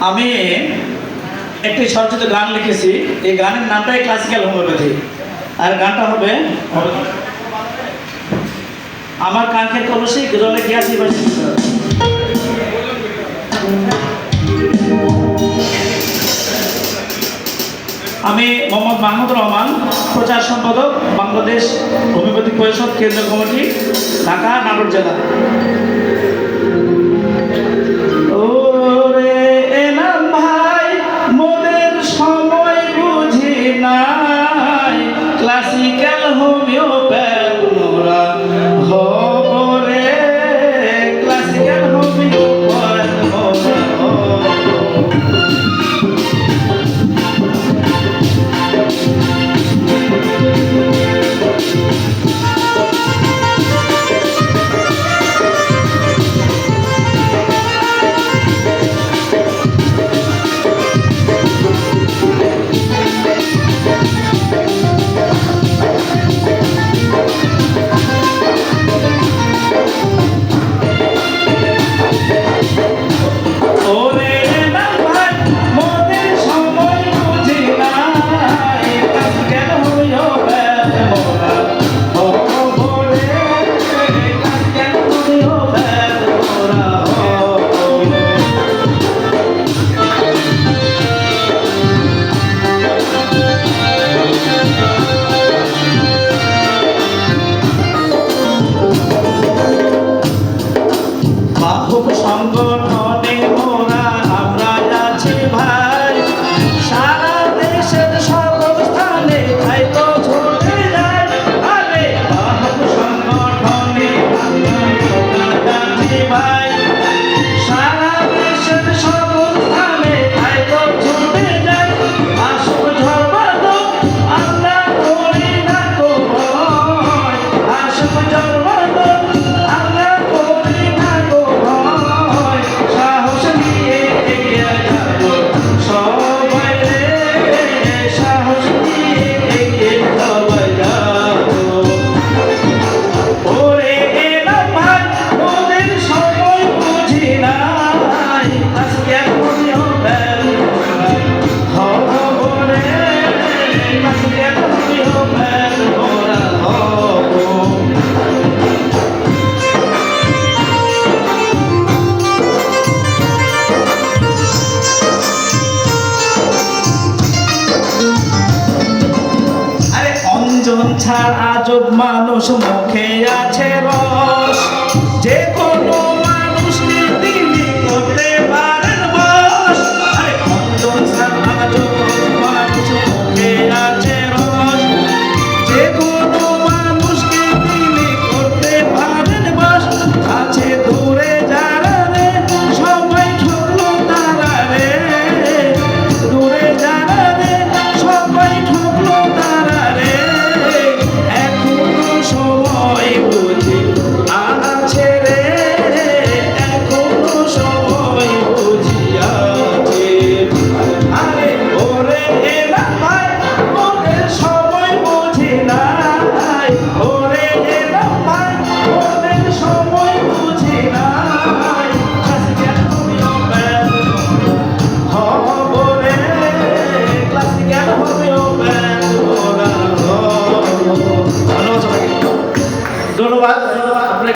আমি একটি সরচিত গান লিখেছি। এই গানের নামটাই ক্লাসিক্যাল হোমিওপ্যাথি। আর গানটা হবে আমার কাঙ্ক্ষের কলসি জলে গিয়াছি বাসি। আমি মোহাম্মদ মাহমুদুর রহমান, প্রচার সম্পাদক, বাংলাদেশ হোমিওপ্যাথিক পরিষদ কেন্দ্রীয় কমিটি, ঢাকা, নাটোর জেলা। ক্লাসিক্যাল হোমিওপ্যাথ মোরা হব রে, ক্লাসিক্যাল হোমিওপ্যাথ মোরা হব। সংগঠনে মোরা আমরা আছি ভাই, সারা দেশের সকল স্থানে তাই তো ছুটে যায়। আরে সংগঠনে আমরা আছি ভাই, সারা দেশের সকল স্থানে তাই তো ছুটে যায়। আসুক ঝড়বাদল আমরা করি না তো ভয়, আসুক ঝড়বাদল আমরা করি না তো ভয়। সাহস নিয়ে এগিয়ে যাব সবাই রে, সাহস নিয়ে এগিয়ে সবাই যাব। ওরে এলাম ভাই ওদের সময় বুঝি নাই, আজকে এখনও বেল হব রে, আজকে এখনও বেল মোরা হব। অঞ্জন ছাড় আজব মানুষ মুখে আছে